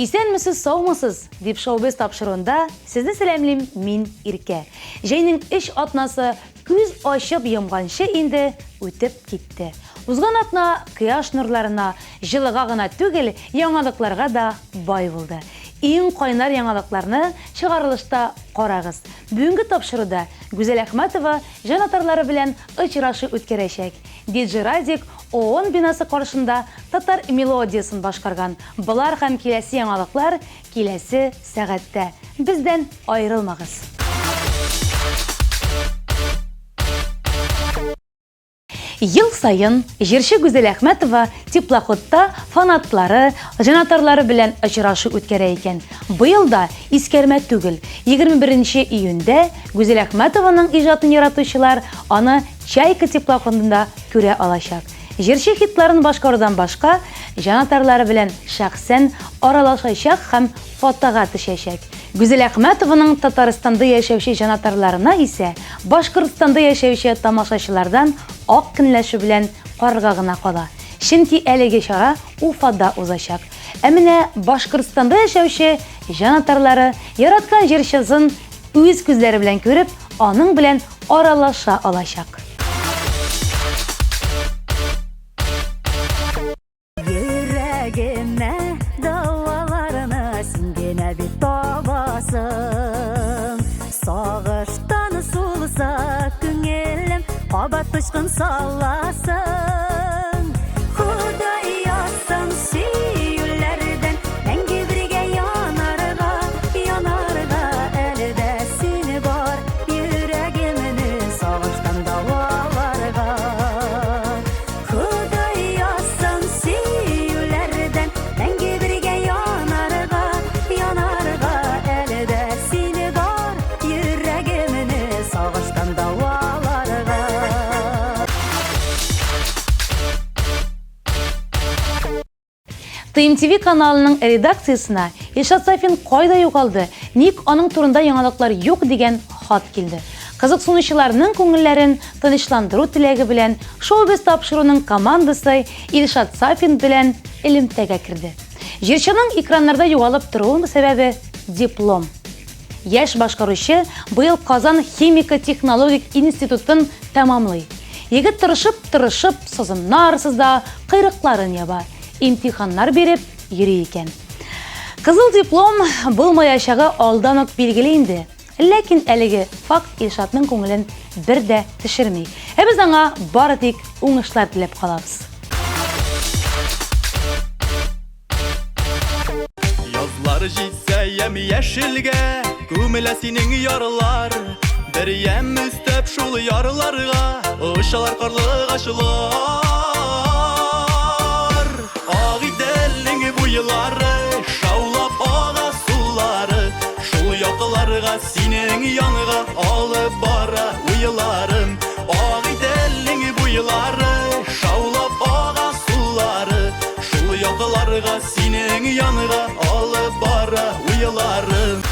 Исәнмесез, саумысыз дип шоу-без тапшыруында сезне сәламлим мин Иркә. Җәйнең эш атнасы күз ачып йомганчы инде үтеп китте. Узган атна кояш нурларына, җылыга гына түгел, яңалыкларга да бай булды. Иң кайнар яңалыкларны чыгарылышта карагыз. Бүгенге тапшыруда Гүзәл Әхмәтова җанатарлары белән очрашу үткәрәчәк. DJ Радик ООН бинасы каршында татар мелодиясын башкарган. Булар һәм киләсе яңалыклар киләсе сәгатьтә. Бездән аерылмагыз. Ел сайын җырчы Гүзәл Әхмәтова теплоходта фанатлары, җанатарлары белән очрашу үткәрә икән. Быел да искәрмә түгел. 21 июньдә Гүзәл Әхмәтованың иҗатын яратучылар аны Чайка теплоходында күрә алачак. Җырчы хитларын башкарудан башка, җанатарлары белән шәхсән аралашачак һәм фотога төшәчәк. Гүзәл Әхмәтованың Татарстанда яшәүче җанатарларына исә Башкортстанда яшәүче тамашачылардан ак көнләшү белән карга гына кала. Чөнки әлеге чара Уфада узачак. Ә менә Башкортстанда яшәүче җанатарлары яраткан җырчысын үз күзләре белән күреп, аның белән аралаша алачак. Йөрәгемә даваларына сиңгенә бит табасың. Сагыштан сулса күңелем, кабат тышкын саласың. Худай ясың сөйләрдән, мәңге бергә янарга, әле дә сине бар, йөрәгемне сагыштан даваларга. Худай ясың сөйләрдән, мәңге бергә янарга, әле дә сине бар, йөрәгемне сагыштан даваларга. ТМТV каналының редакциясына Илшат Сафин кайда югалды, ник аның турында яңалыклар юк дигән хат килде. Кызыксынучыларның күңелләрен тынычландыру теләге белән шоу-без тапшыруның командасы Илшат Сафин белән элемтәгә керде. Җырчының экраннарда югалып торуының сәбәбе диплом. Яшь башкаручы быел Казан химико-технологик институтын тәмамлый. Егет тырышып, сызымнар сызда, кыйрыкларын яба. Имтиханнар беріп йөри икән. Кызыл диплом булмаячагы алдан ук билгеле инде. Ләкин әлеге факт Илшатның күңелен бер дә төшерми. Без аңа бары тик уңышлар теләп калабыз. Язлар җитсә яшелгә, күмелә синең ярлар. Бер ям өстәп шул ярларга, ошалар карлыгачлар. Буйлары, шаулап ага сулары, шул якыларга синең янга алып бара уйларым. Ак иделең буйлары, шаулап ага сулары, шул якыларга синең янга алып бара уйларым.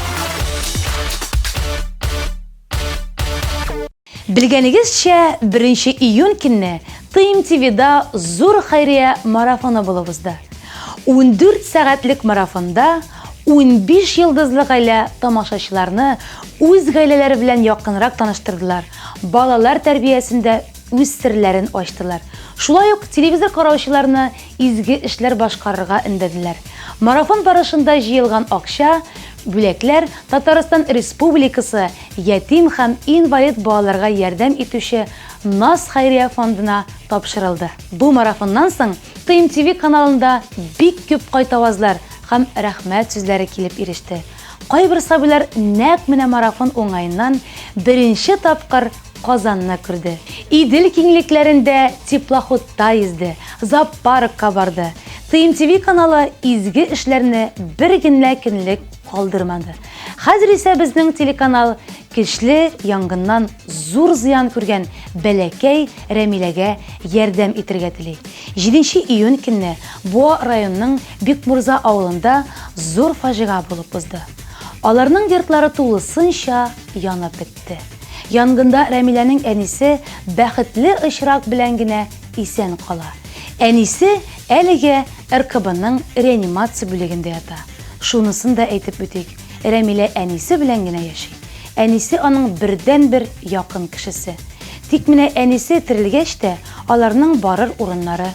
Белгәнегезчә, 1 июнь көнне ТМТВда зур хәйрия марафоны булып узды. 14 сәгатьлек марафонда 15 йылдызлы гаилә тамашачыларны үз гаиләләре белән якынрак таныштырдылар. Балалар тәрбиясендә үз серләрен ачтылар. Шулай ук телевизор караучыларны изге эшләр башкарырга өндәделәр. Марафон барышында җыелган акча, бүләкләр Татарстан Республикасы ятим һәм инвалид балаларга ярдәм итүче НАС хәйрия фондына тапшырылды. Бу марафоннан соң ТМТV каналында бик күп кайтавазлар һәм рәхмәт сүзләре килеп иреште. Кайбер сабыйлар нәкъ менә марафон уңайыннан беренче тапкыр Казанны күрде. Идел киңлекләрендә теплоходта йөзде, зоопаркка барды. ТМТV каналы изге эшләрне бер генә калдырмады. Хәзер исә безнең телеканал көчле янгыннан зур зыян күргән бәләкәй Рәмиләгә ярдәм итәргә тели. 7 июнь көнне Буа районының Бикмурза авылында зур фаҗига булып узды. Аларның йортлары тулысынча янып бетте. Янгында Рәмиләнең әнисе бәхетле очрак белән генә исән кала. Әнисе әлегә РКБның реанимация бүлегендә ята. Шунысын да әйтеп үтик. Рәмилә әнисе белән генә яши. Әнисе аның бердән-бер якын кешесе. Тик менә әнисе терелгәч тә аларның барыр урыннары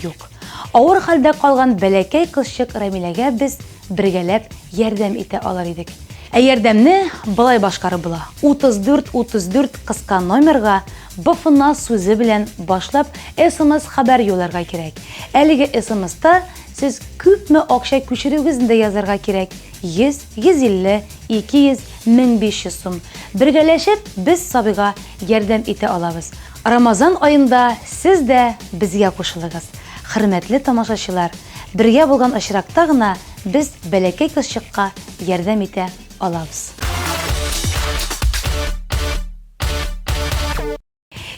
юк. Авыр хәлдә калган бәләкәй кызчык Рәмиләгә без бергәләп ярдәм итә алар идек. Ярдәмне былай башкарып була. 34-34 кыска номерга БФНА сүзе белән башлап SMS хәбәр юлларга кирәк. Әлеге SMS-та сез күпме акча күчерүгезне язарга кирәк. 100, 150, 200, 1500 сум. Бергәләшеп без Сабыйга ярдәм итә алабыз. Рамазан аенда сез дә безгә кушылыгыз. Хөрмәтле тамашачылар, бергә булган очракта гына без бәләкәй кызчыкка ярдәм итә алабыз.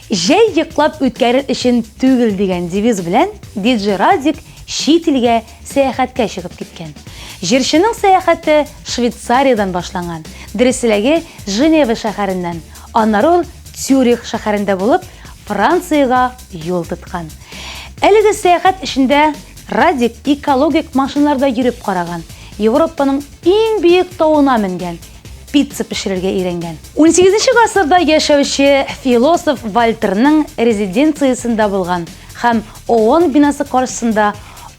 Җәй йоклап үткәрер өчен түгел дигән девиз белән DJ Радик чит илгә сәяхәткә чыгып киткән. Җырчының сәяхәте Швейцариядан башланган. Дөресилеге Женева шәһәреннән, аннары ул Цюрих шәһәрендә булып, Франциягә юл тоткан. Әлеге сәяхәт эшендә Радик экологик машиналарда йөреп караган. Европаның иң биек тауына менгән, пицца пешерергә өйрәнгән. 18-нче гасырда яшәүче философ Вальтерның резиденциясендә булган һәм ООН бинасы каршысында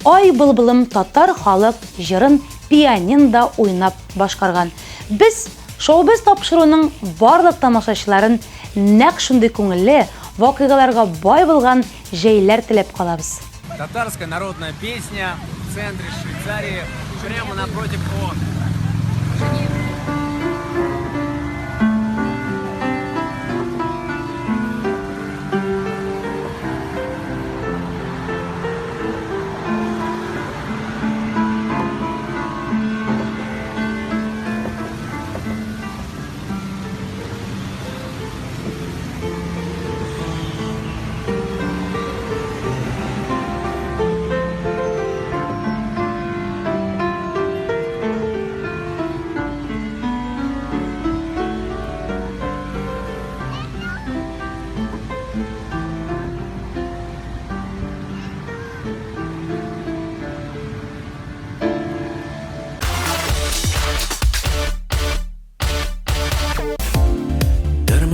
Ай былбылым татар халык җырын пианинода уйнап башкарган. Без шоу-без тапшыруның барлык тамашачыларын нәкъ шундый күңелле вакыйгаларга бай булган җәйләр теләп калабыз. Татарская народная песня в центре Швейцарии, прямо напротив ООН.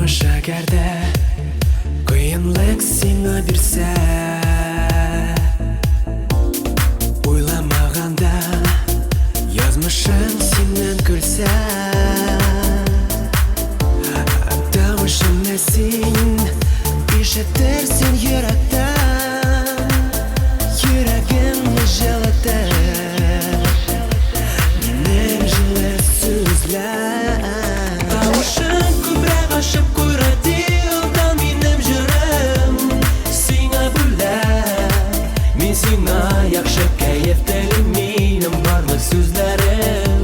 Шәкәрдә кыенлык сиңа бирсә, уйламаганда язмышың синнән көлсә, тавышыңны син ишетерсең йөрәктән, йөрәгемне җылытыр минем җылы сүзләр. Тавышың күбрәк ашып Яхшы кәеф телем минем барлык сүзләрем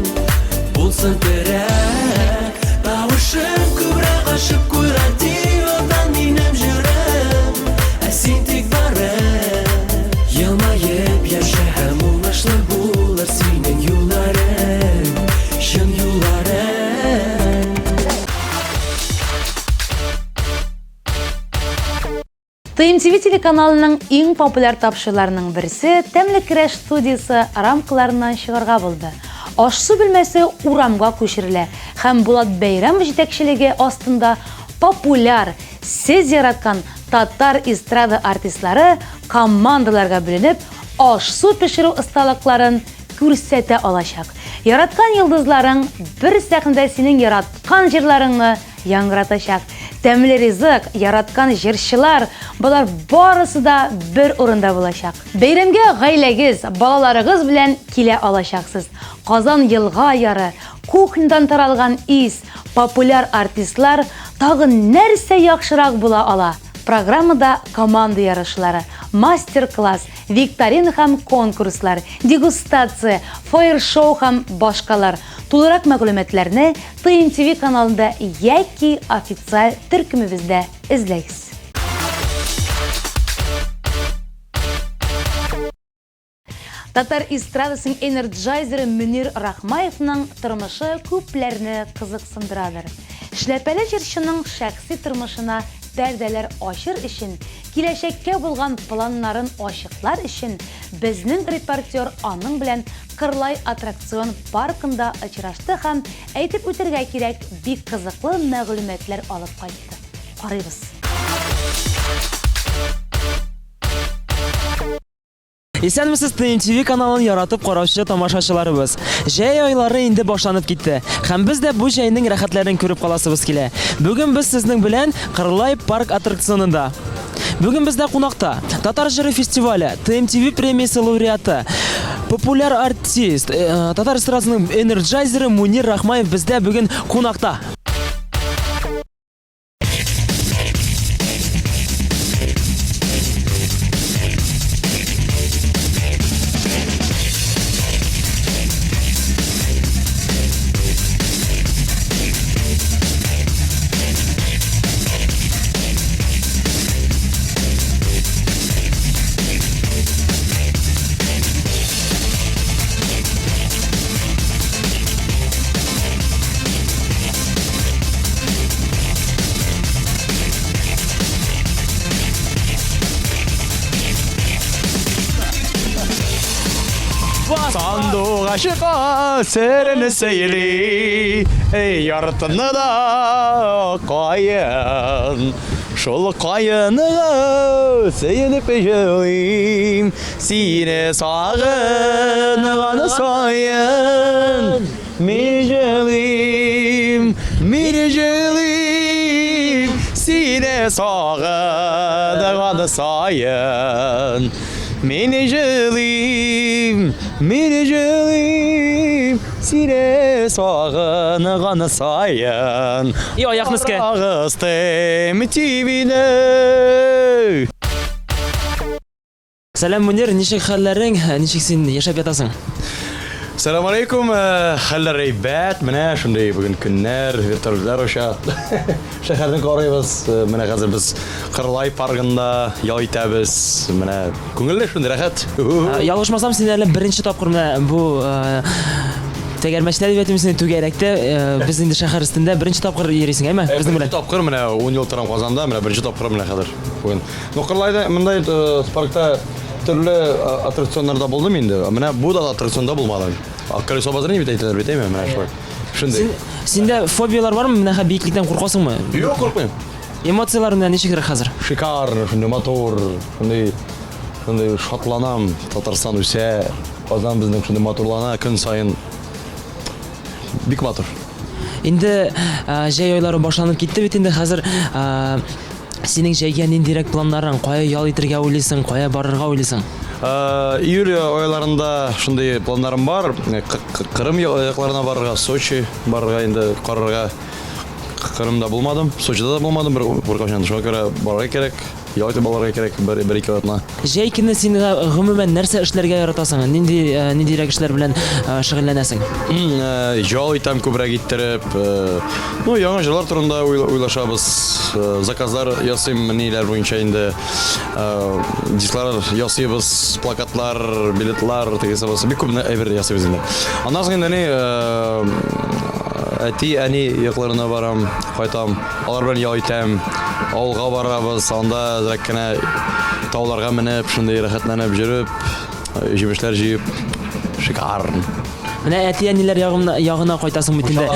булсын терәк. Тавышым күбрәк ашып күр радиодан минем җырым, ә син тик барып елмаеп яшә һәм уңышлы булыр синең юлларың, чын юлларың. ТМТВ телеканалының иң популяр тапшыруларының берсе Тәмле көрәш студиясы рамкаларыннан чыгарга булды. Аш-су бүлмәсе урамга күчерелә һәм Булат Бәйрәмов җитәкчелеге астында популяр, сез яраткан татар эстрада артистлары командаларга бүленеп, аш-су пешерү осталыкларын күрсәтә алачак. Яраткан йолдызларың бер сәхнәдә синең яраткан җырларыңны яңгыратачак. Тәмле ризык, яраткан җырчылар, булар барысы да бер урында булачак. Бәйрәмгә гаиләгез, балаларыгыз белән килә алачаксыз. Казан елга яры, кухнядан таралган ис, популяр артистлар, тагы нәрсә яхшырак була ала. Программада команда ярышлары, мастер-класс, викторина һәм конкурслар, дегустация, фаер-шоу һәм башкалар. Тулырак мәгълүматларны ТМТВ каналында яки официаль төркемебездә эзләгез. Татар эстрадасының энерджайзеры Мөнир Рахмаевның тормышы күпләрне кызыксындырадыр. Эшләпәле җырчының шәхси тормышына пәрдәләр ачыр өчен киләчәккә булган планнарын ачыклар өчен безнең репортер аның белән Кырлай аттракцион паркында очрашты һәм әйтеп үтәргә кирәк, бик кызыклы мәгълүматлар алып кайтты. Карыйбыз. Исәнмесез, ТМТV каналын яратып караучы тамашачыларыбыз. Җәй айлары инде башланып китте. Һәм без дә бу җәйнең рәхәтләрен күреп каласыбыз килә. Бүген без сезнең белән Кырлай парк аттракционында. Бүген бездә кунакта Татар җыры фестивале, ТМТV премиясе лауреаты, популяр артист, татар эстрадасының энерджайзеры Мунир Рахмаев бездә бүген кунакта. Sandığa çıka serini seyli Ey yartını da kayın Şol kayını seyini peşelim Sine sağını sayın Mircelim, mircelim Sine sağını sayın Minecelim, minecelim Sire sağını sayın И аяқны искә. Ağızdım TV'ne Сәлам Мунир, ничек хәлләрең? Ничек син яшәп ятасың? Selam aleyküm, haller reybat, менә шундый бүген көннәр, вертолетлар оша. Шәһәрне карыйбыз, менә хәзер без Кырлай паркында ял итәбез. Менә күңелле шундый рәхәт. Ялгышмасам, син әле беренче тапкыр менә бу тәгәрмәчләр әдәбиятымызны түгәрәктә без инде шәһәр өстендә беренче тапкыр йөрисең, әйме? Безнең белән. Тапкыр менә 10 ел торам Казанда, менә беренче тапкыр менә хәзер бүген. Ну Кырлайда мондай паркта төрле аттракционнарда булдым инде. Менә бу да аттракционда булмадым. Колесо обозрения бит әйтәләр бит, әйме? Менә шулай. Шундый. Синдә фобиялар бармы? Менә биеклектән куркасыңмы? Юк, куркмыйм. Эмоцияларың ничек хәзер? Шикарно, шундый мотор, шундый шатланам. Татарстан үсә, Казан безнең шундый моторлана көн сайын. Бик мотор. Инде җәй айлары башланып китте бит инде хәзер синең җәйгә ниндирәк планнарың, кая ял итәргә уйлыйсың, кая барырга уйлыйсың? Июль айларында шундый планнарым бар. Кырым якларына барырга, Сочи барырга инде карарга. Кырымда булмадым, Сочида да булмадым, бер качан шуңа күрә барырга кирәк. Ял итеп барырга кирәк бер-ике атна. Җәй көне син гомумән нәрсә эшләргә яратасың? Ниндирәк эшләр белән шөгыльләнәсең? Ял итәм күбрәк иттереп. Ну, яңа җырлар турында уйлашабыз. Заказлар ясыйм ниләр буенча инде. Дисклар ясыйбыз, плакатлар, билетлар, тегесе булса бик күп әйбер ясыйбыз инде. Аннан соң инде әти, әни якларына барам, кайтам. Алар белән ял итәм. Авылга барабыз, анда зрәк кенә тауларга менеп, шундый рәхәтләнеп йөреп, җимешләр җыеп, шикарно. Менә әти-әниләр ягына кайтасың бит инде.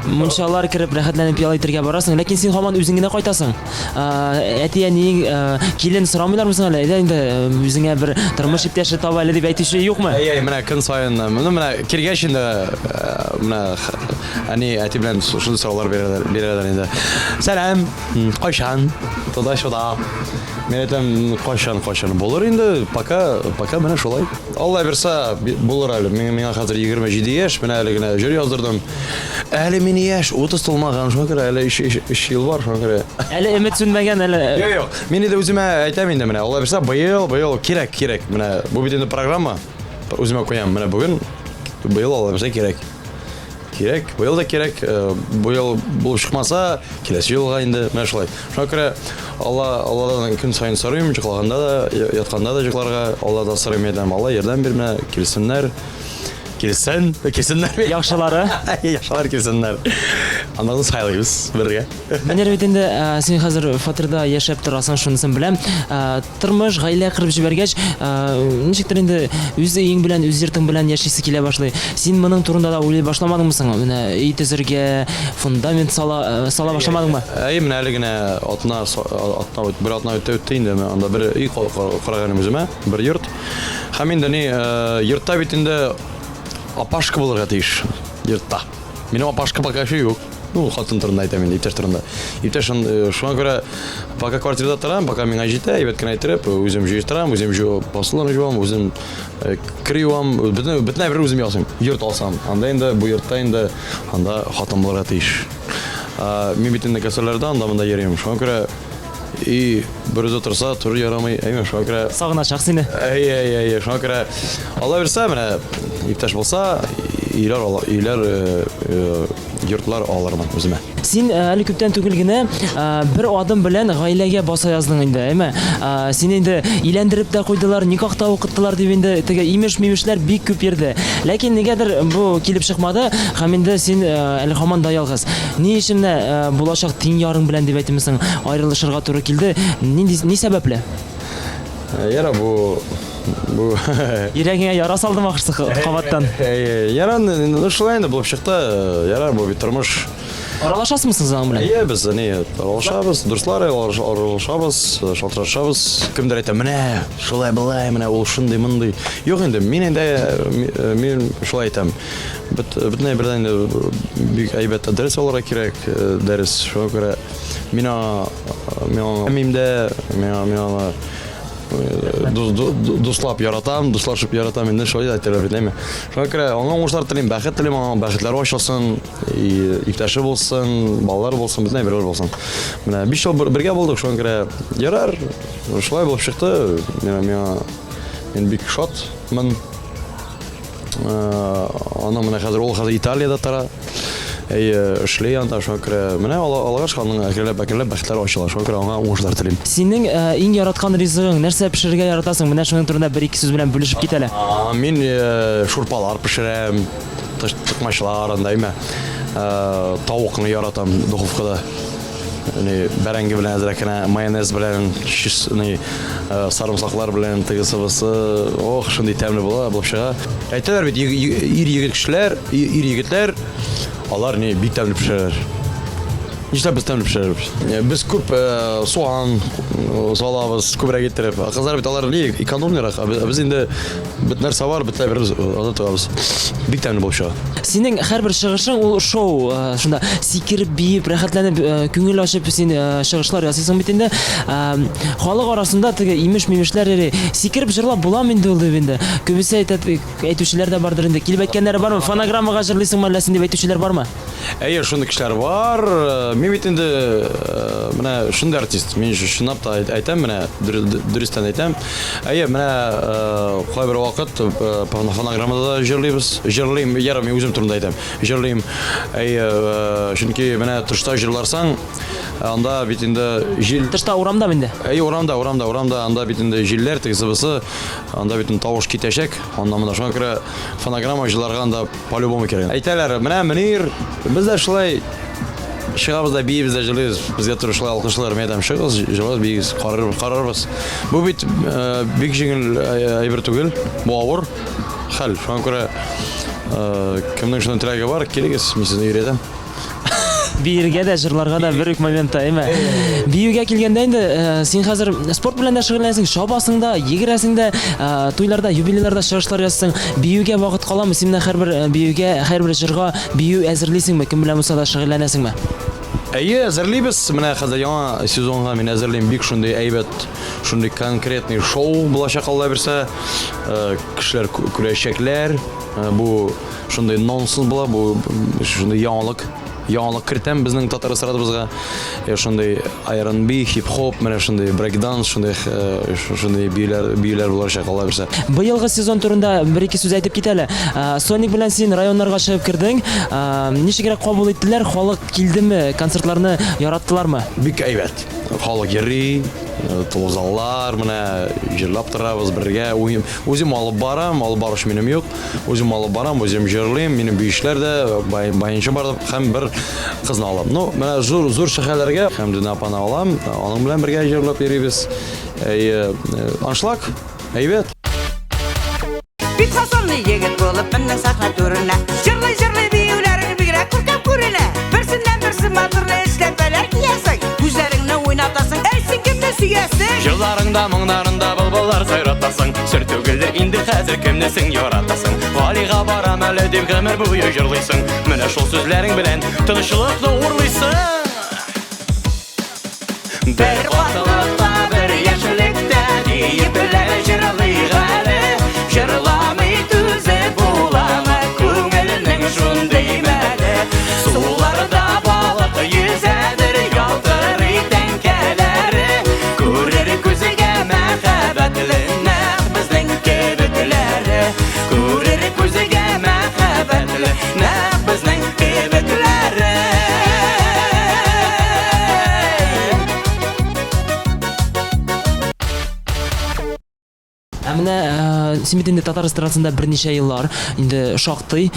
Мунчалар кереп рәхәтләнеп ял итәргә барасың, ләкин син һаман үзең генә кайтасың. Әти-әниң килен сорамыйлармы соң әле? Инде үзеңә бер тормыш иптәше таба әле дип әйтүче юкмы? Менә көн сайын, менә киргәч инде менә әни әти белән шундый сораулар бирәләр инде. Сәлам, кайчан? Тода-шода. Мен әйтәм, кайчан булыр инде, пока менә шулай. Алла берсә булыр әле. Миңа хәзер 27 яшь, менә әле генә җыр яздырдым. Әле мин яшь, 30 тулмаган, шуңа күрә әле 3 ел бар, шуңа күрә. Әле өмет сүнмәгән әле. Юк. Мин инде үземә әйтәм инде менә, Алла берсә быел кирәк. Менә бу бит инде программа. Үземә куям, менә бүген быел Алла берсә кирәк. Быел да кирәк. Быел булып чыкмаса, киләсе елга инде менә шулай. Шуңа күрә Алладан көн сайын сорыйм, җыклаганда да, ятканда да җыкларга Алладан сорыйм идем. Алла ярдәм бир менә, килсеннәр. Яхшылары. Яхшылар килсеннәр. Андагы сайлыйбыз бергә. Менә бит инде син хәзер фатирда яшәп торасың, шунысын беләм. Тормыш, гаилә кырып җибәргәч, ничектер инде үз өең белән, үз йортың белән яшисе килә башлый. Син моның турында да уйлый башламадыңмы соң? Менә өй төзергә, фундамент сала башламадыңмы? Менә әле генә атна үтте инде. Анда бер өй караганым үземә, бер йорт. Һәм инде йортта бит инде апашка булырга тиеш. Йортта. Минем апашка пока еще юк. Хатын турында әйтәм инде, иптәш турында. Иптәш шуңа күрә пока квартирада торам, пока миңа җитә, әйбәт кенә әйтеп, үзем җыштырам, үзем посылны җуам, үзем криюам, бөтен бер үзем ясыйм. Йорт алсам, анда инде бу йортта инде анда хатын булырга тиеш. Мин бит инде кәсәләрдә анда монда йөрим. Шуңа күрә и берүзе торса, туры ярамый, әйме шуңа күрә Сагыначак сине. Шуңа күрә Алла бирсә, менә иптәш булса, өйләр йортлар алырмын үземә. Син әле күптән түгел генә бер адым белән гаиләгә баса яздың инде, әйме? Син инде иләндереп тә куйдылар, никахта укыттылар дип инде теге имеш-мимешләр бик күп йөрде. Ләкин нигәдер бу килеп чыкмады, һәм инде син әле һаман да ялгыз. Ни өчен булачак тиң ярың белән дип әйтәмсең, аерылышырга туры килде? Ни сәбәпле? Яра бу Йөрәгеңә яра салдым ахырсы кабаттан. Яран шулай инде булып чыкты. Яра бу бит тормыш. Аралашасызмы сез белән? Без аралашабыз, дуслар аралашабыз, шалтырашабыз. Кемдер әйтә, менә шулай булай, менә ул шундый мондай. Юк инде, мин шулай әйтәм. Бөтенләй бердән бик әйбәт дәрес алырга кирәк, дәрес. Шуңа күрә мин дуслап яратам, дуслашып яратам, инде шулай әйтәләр бит, әйме. Шуңа күрә аңа уңышлар телим, бәхет телим, аңа бәхетләр ачылсын, иптәше булсын, балалар булсын, бөтен берләр булсын. Менә 5 ел бергә булдык, шуңа күрә ярар, шулай булып чыкты. Мин бик шатмын. Ана менә хәзер ул Италиядә тора. Эшләй анда, шуңа күрә менә алга шуның әкренләп бәхетләр ачыла. Шуңа күрә аңа уңышлар телим. Синең иң яраткан ризыгың нәрсә пешерергә яратасың? Менә шуның турында бер-ике сүз белән бүлешеп кит әле. Мин шурпалар пешерәм, тыкмачлар андаймы. Тавыкны яратам духовкада. Бәрәңге белән әзрәкенә, майонез белән, сарымсаклар белән тыгысыбысы, шундый тәмле булып чыга. Әйтәләр бит, ир-егетләр, алар бик тәмле пешерәләр. Нишләп без тәмле пешерәбез? Без күп суган салабыз, күбрәк иттереп. Кызлар бит алар экономнырак, без инде бит нәрсә бар, бит бер азатабыз. Бик тәмле булып чыга. Синең һәрбер чыгышың ул шоу, шунда сикереп, биеп, рәхәтләнеп, күңел ачып син чыгышлар ясыйсың бит инде. Халык арасында теге имеш-мимешләр сикереп җырлап буламы инде ул дип инде. Күбесе әйтүчеләр дә бардыр инде. Килеп әйткәннәре бармы? Фонограммага җырлыйсыңмы әллә син дип әйтүчеләр бармы? Шундый кешеләр бар. Мин бит инде менә шундый артист. Мин шунап та әйтәм, менә дөрестән әйтәм. Менә кайбер вакыт фонограммада җырлыйм, ярым үзем турында әйтәм. Җырлыйм. Чөнки менә тышта җырларсаң, анда бит инде җил. Тышта урамда инде. Урамда, анда бит инде җилләр тегезебесе, анда бит тавыш китәчәк. Аннан монда шуңа күрә фонограмма җырларга анда по-любому кирәк. Әйтәләр, менә Мөнир, без дә шулай чыгабыз да биебез дә җырлыйбыз. Безгә туры шулай алкышлар, мен әйтәм, чыгыз, җырлыйбыз, биегез, карарбыз. Бу бит бик җиңел әйбер түгел, бу авыр хәл. Шуңа күрә кемнең шуның теләге бар, килегез, мин сезне өйрәтәм. Биергә дә, җырларга да бер үк моментта, әйме. Биюгә килгәндә инде син хәзер спорт белән дә шөгыльләнәсең, шабасың да, йөгерәсең дә, туйларда, юбилейларда чыгышлар ясыйсың. Биюгә вакыт каламы? Син һәрбер биюгә, һәрбер җырга бию әзерлисеңме? Кем белән булса да шөгыльләнәсеңме? Әзерлибез. Менә хәзер яңа сезонга мин әзерлим, бик шундый әйбәт, шундый конкретный шоу булачак Алла бирсә. Кешеләр күрәчәкләр. Бу шундый нонсенс була, бу шундый яңалык кертәм безнең татар эстрадыбызга. Шундый R&B, хип-хоп, менә шундый брейк-данс, шундый биюләр булачак Алла бирсә. Быелгы сезон турында бер-ике сүз әйтеп кит әле. Соник белән син районнарга чыгып кирдең. Ничегрәк кабул иттеләр? Халык килдеме? Концертларны яраттылармы? Бик әйбәт. Халык йөри, тулузаллар, менә җырлап торабыз бергә. Үзем алып барам, алып барыш минем юк. Үзем алып барам, үзем җырлыйм, минем биешләр дә баянчы бар һәм бер кызны алам. Ну, менә зур шәһәрләргә һәм Дина апаны алам, аның белән бергә җырлап йөрибез. Аншлаг, әйбәт. Бик фасонлы егет булып менә сахна турына. Җырлый биюләрең бигрәк күркәм күренә. Берсеннән-берсе матурлы эшләпәләр киясең. Күзләреңне уйнатасың, әйсең кемне сөясең. Җылларыңда, моңнарыңда былбыллар сайратасың. Сер түгелде инде хәзер кемне син яратасың. Галига барам әле дип гомер буе җырлыйсың. Менә шул сүзләрең белән тынычлыкны урлыйсың. Бер вакытта бер яшьлектә диеп белә җырлый гали. Җырламый түзеп буламы күңелнең шундый мәле. Суларда балык йөзәдер ялтырый тәңкәләре. Күрер күзгә мәхәббәтле нәкъ безнең кебекләре. Күрер күзгә мәхәббәтле нәкъ безнең кебекләре. Менә син бит инде татар эстрадасында берничә еллар инде шактый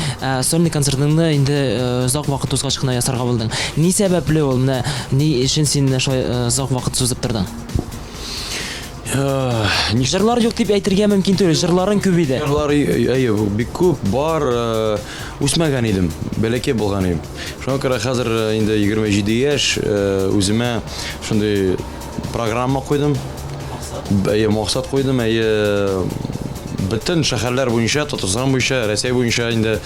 сольный концертыңны инде озак вакыт узгач кына ясарга булдың. Ни сәбәпле ул? Менә ни өчен син шулай озак вакыт сузып тордың? Җырлар юк дип әйтергә мөмкин түгел. Җырларың күп иде. Җырлар бик күп бар, үсмәгән идем, бәләкәй булган идем. Шуңа күрә хәзер инде 27 яшь, үземә шундый программа куйдым. Максат куйдым, бөтен шәһәрләр буенча, Татарстан буенча, Россия буенча инде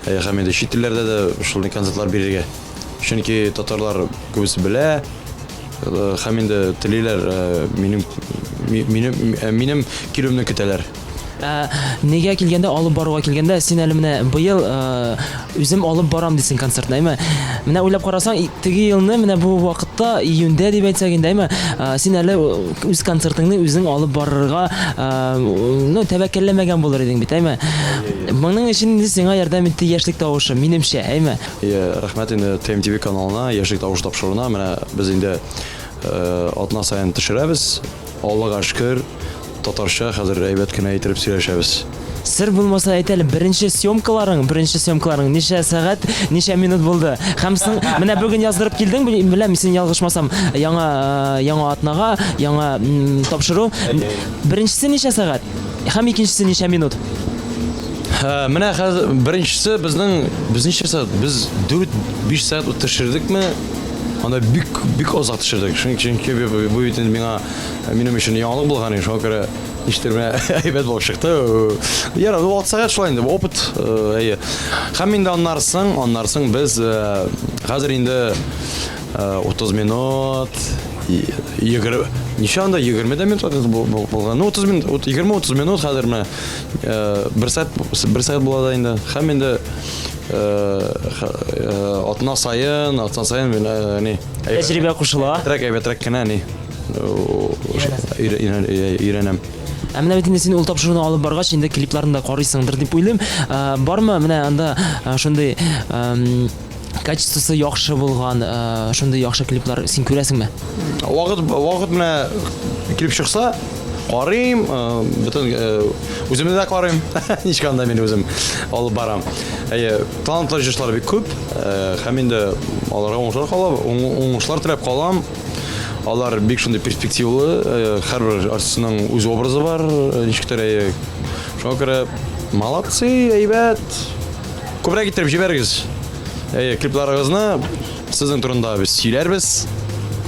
һәм инде чит илләрдә дә шундый концертлар бирергә. Чөнки татарлар күбесе белә, һәм инде телиләр, минем килүемне көтәләр. Нигә килгәндә, алып баруга килгәндә, син әле менә быел үзем алып барам дисең концертны, әйме? Менә уйлап карасаң, теге елны менә бу вакытта июньдә дип әйтсәк инде, әйме? Син әле үз концертыңны үзең алып барырга, тәвәккәлләмәгән булыр идең бит, әйме? Моның өчен инде сиңа ярдәм итте яшьлек тавышы, минемчә, әйме? Рәхмәт инде ТМТV каналына, яшьлек тавыш тапшыруына, менә без инде атна саен төшерәбез. Аллага шөкер, татарча хәзер әйбәт кенә итеп сөйләшәбез. Сер булмаса әйт әле, беренче съемкаларың ничә сәгать, ничә минут булды? Һәм син менә бүген яздырып килдең, беләм, син ялгышмасам, яңа атнага, яңа тапшыру. Беренчесе ничә сәгать? Һәм икенчесе ничә минут? Менә хәзер беренчесе без ничә сәгать? Без 4-5 сәгать төшердекме? Анда бик азат төшердек. Чөнки бу бит минем өчен яңалык булган иде. Шуңа күрә иштермә әйбәт булып чыкты. Яра, 6 сәгать шулай инде, опыт. Һәм инде аннарсын без хәзер инде 30 минут, 20 ничә анда 20 минут булган. 30 минут, 20-30 минут хәзер менә 1 сәгать була да инде. Һәм инде атна сайын Тәҗрибә кушыла. Әйбәтрәк кенә өйрәнәм. Менә бит инде син ул тапшыруны алып баргач, инде клипларында карыйсыңдыр дип уйлыйм. Бармы менә анда шундый качествосы яхшы булган, шундый яхшы клиплар син күрәсеңме? Вакыт менә клип чыкса, карыйм, бөтен үземне дә карыйм. Ничканда мин үзем алып барам. Талантлы җырчылар бик күп, һәм инде аларга уңышлар теләп калам. Алар бик шундый перспективлы, һәрбер артистның үз образы бар, ничектер. Шуңа күрә молодцы, әйбәт. Күбрәк итеп җибәрегез. Клипларыгызны сезнең турында без сөйләрбез,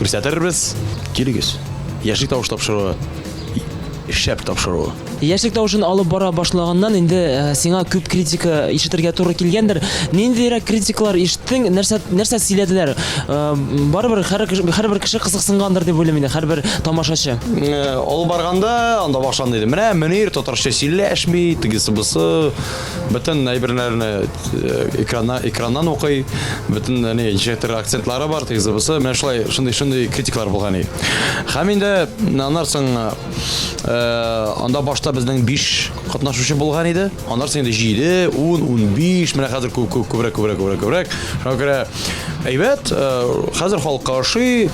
күрсәтербез. Килегез. Яшьлек тавыш тапшыруы, шәп тапшыруы. Яшьлек тавышын алып бара башлаганнан инде сиңа күп критика ишетергә туры килгәндер. Ниндирәк критикалар ишеттең? Нәрсә сөйләделәр? Барыбер һәрбер кеше кызыксынгандыр дип уйлыйм инде, һәрбер тамашачы. Алып барганда анда башланды иде. Менә Мөнир татарча сөйләшми, тигесе бусы, бөтен әйберләрне экраннан укый, бөтен ничектер акцентлары бар, тигесе бусы. Менә шундый критикалар булган иде. Һәм инде аннарсын анда башта безнең 5 катнашучы булган иде. Аннар инде 7, 10, 15, менә хәзер күбрәк. Шуңа күрә Әйбәт, хәзер халыкка ошый,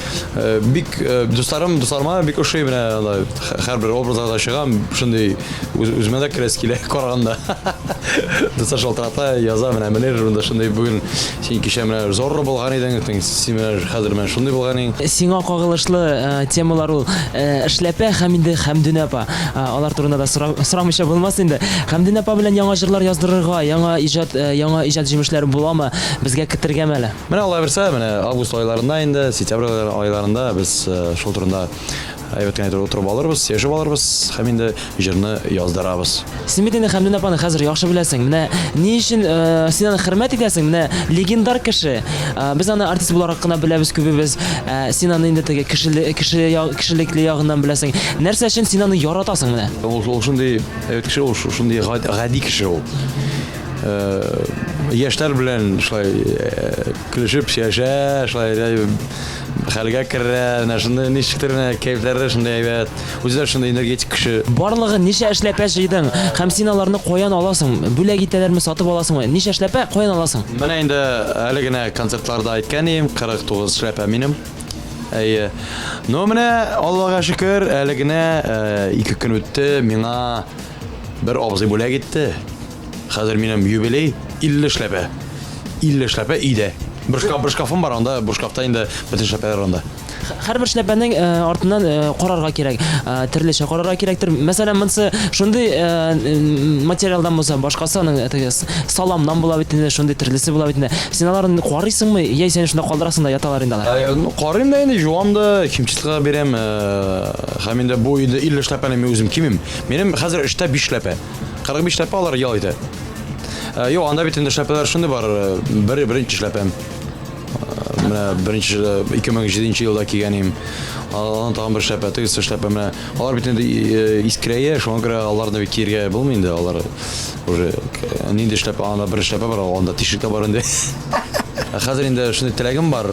бик дусларыма бик ошый менә һәрбер образларда чыгам, шундый үземә дә керәс килә караганда. Дуслар шалтырата, яза менә менә шундый бүген син кичә менә зор булган идең, син менә хәзер менә шундый булган идең. Сиңа кагылышлы темалар ул эшләпә һәм инде Хәмдүн апа. Алар турында да сорамыйча булмас инде. Хәмдүн апа белән яңа җырлар яздырырга, яңа иҗат җимешләре буламы? Безгә көтергәме әле? Менә Алла берсә, менә август айларында инде, сентябрь айларында без шул турында әйбәт кенә утырып алырбыз, яшәп алырбыз һәм инде җырны яздырабыз. Син бит инде Хәмдүн апаны хәзер яхшы беләсең. Менә ни өчен син аны хөрмәт итәсең? Менә легендар кеше. Без аны артист буларак кына беләбез күбебез. Син аны инде теге кешелекле ягыннан беләсең. Нәрсә өчен син аны яратасың менә? Ул шундый әйбәт кеше, ул шундый гади кеше ул. Яшьләр белән шулай көлешеп яшә, шулай хәлгә керә, шундый ничектер кайфлары шундый әйбәт. Үзе шундый энергетик кеше. Барлыгы ничә эшләпә җыйдың? Һәм син аларны каян аласың? Бүләк итәләрме, сатып аласыңмы? Ничә эшләпә каян аласың? Менә инде әле генә концертларда әйткән идем, 49 эшләпә минем. Ну менә Аллага шөкер, әле генә 2 көн үтте, миңа бер абзый бүләк итте. Хәзер минем юбилей 50 эшләпә. 50 эшләпә иде. Бер шкафым бар анда, бер шкафта инде бөтен эшләпәләр анда. Һәрбер эшләпәнең артыннан карарга кирәк. Төрлечә карарга кирәктер. Мәсәлән, монсы шундый материалдан булса, башкасы аның саламнан була бит инде, шундый төрлесе була бит инде. Син аларны карыйсыңмы? Я син шунда калдырасың да яталар инде алар. Карыйм да инде, жуам да, химчисткага берем. Һәм инде бу 50 эшләпәне мин үзем кимим. Минем хәзер эштә 5 эшләпә. 45 эшләпә алар ял итә. Юк, анда бит инде эшләпәләр шундый бар. Беренче эшләпәм. Менә беренче 2007 елда кигәнем. Алардан тагын бер эшләпә, тегесе эшләпә менә. Алар бит инде искрәя, шуңа күрә аларны бит киргә булмый инде. Алар уже нинди эшләпә, анда бер эшләпә бар, анда тишектә бар инде. Хәзер инде шундый теләгем бар,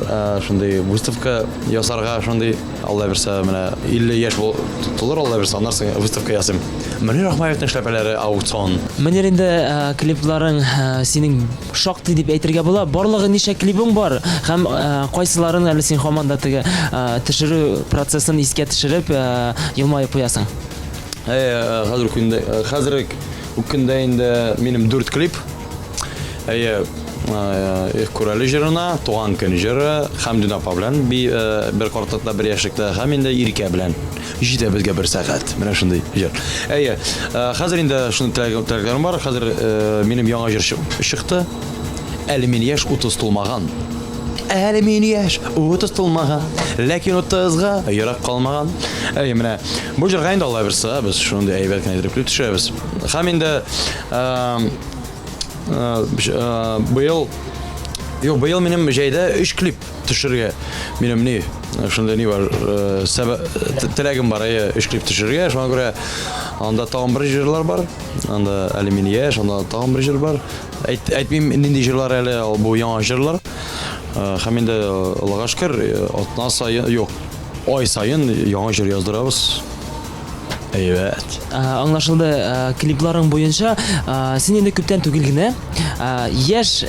шундый выставка ясарга, шундый Алла берсә менә 50 яшь тулыр, Алла берсә аннан выставка ясыйм. Менә Рахмаевның эшләпәләре аукцион. Менә инде клипларың синең шактый дип әйтергә була. Барлыгы ничә клипың бар? Һәм кайсыларын әле син һаман да теге төшерү процессын искә төшереп елмаеп куясың? Хәзер көндә инде минем 4 клип. Күрәле җырына, туган көн җыры, Хәмдүн апа белән бер картыкта, бер яшьлектә, һәм инде Иркә белән җитә безгә 1 сәгать. Менә шундый җыр. Хәзер инде шундый теләкләрем бар. Хәзер минем яңа җыр чыкты. Әле мин яшь 30 тулмаган. Әле мин яшь 30 тулмаган, ләкин 30га ярап калмаган. Менә бу җырга инде Алла берсә, без шундый әйбәт кенә итеп төшәбез. Һәм инде быел минем җәйдә 3 клип төшергә. Минем ни шундый ни бар, теләгем бар, 3 клип төшергә. Шуңа күрә анда тагын бер җырлар бар. Анда әле мин яшь, анда тагын бер җыр бар. Әйтмим нинди җырлар әле, бу яңа җырлар. Һәм инде Аллага шөкер, атна сайын, юк, ай сайын яңа җыр яздырабыз. Әйбәт. Аңлашылды, клипларың буенча син инде күптән түгел генә яшь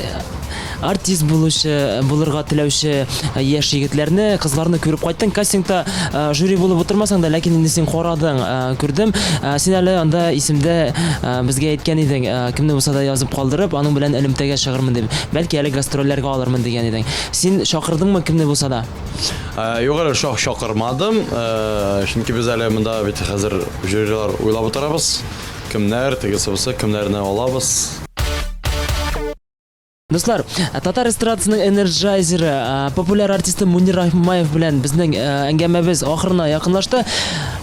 артист булырга теләүче яшь егетләрне, кызларны күреп кайттың. Кастингта жюри булып утырмасаң да, ләкин инде син карадың, күрдем. Син әле анда исемдә безгә әйткән идең, кемне булса да язып калдырып, аның белән элемтәгә чыгырмын дип. Бәлки әле гастрольләргә алырмын дигән идең. Син чакырдыңмы кемне булса да? Юк, әле чакырмадым. Чөнки без әле монда бит хәзер жюрилар уйлап утырабыз. Кемнәр тегесе булса, кемнәрне алабыз. Дуслар, татар эстрадасының энерджайзеры, популяр артисты Мунир Рахмаев белән безнең әңгәмәбез ахырына якынлашты.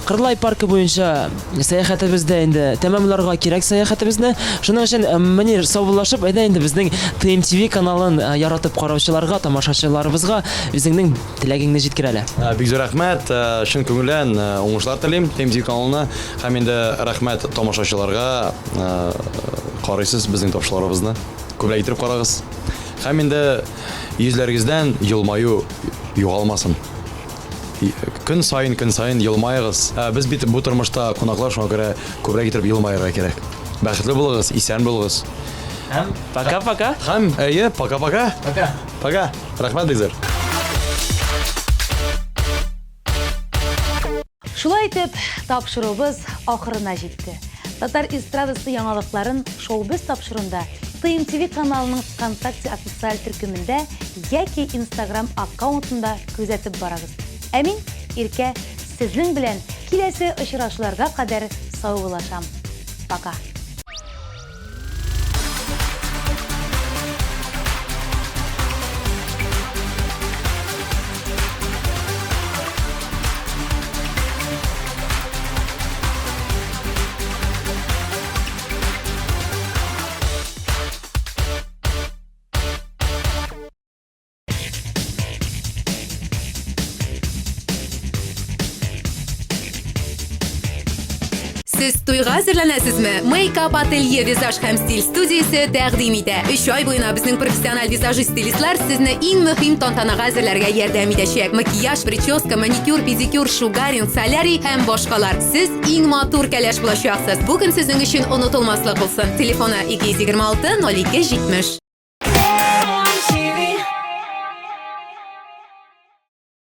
Кырлай паркы буенча сәяхәтебездә инде тәмамларга кирәк сәяхәтебезне. Шуның өчен Мунир саубуллашып, әйдә инде безнең TMTV каналын яратып караучыларга, тамашачыларыбызга үзеңнең теләгеңне җиткер әле. Бик зур рәхмәт, чын күңелдән уңышлар телим TMTV каналына, һәм инде рәхмәт тамашачыларга, карыйсыз безнең тапшырыкларыбызны. Күпләп итеп карагыз. Һәм инде йөзләрегездән елмаю югалмасын. Көн сайын елмайгыз. Без бит бу тормышта кунаклар, шуңа күрә күбрәк итеп елмаярга кирәк. Бәхетле булыгыз, исән булыгыз. Һәм пока-пока. Һәм пока-пока. Пока. Пока. Рахмат бик зур. Шулай итеп, тапшыруыбыз ахырына җитте. Татар эстрадасы яңалыкларын шоу-біз тапшырында ТМТV каналының ВКонтакте официаль төркемендә яки Instagram аккаунтында күзәтеп барагыз. Ә мин, Иркә, сезнең белән киләсе очрашуларга кадәр саубуллашам. Пока. Siz to'yga hazırlanasizmi? Make-up Atelier Vizaj һәм стиль студиясе тәкъдим итә. 3 ай буена безнең профессиональ визажист стилистлар сезне иң мөһим тантанага әзерләргә ярдәм итәчәк. Макияж, прическа, маникюр, педикюр, шугаринг, солярий һәм башкалар. Сез иң матур кәләш булачаксыз. Бүген сезнең өчен онытылмаслык булсын. Телефоны 226 02 70.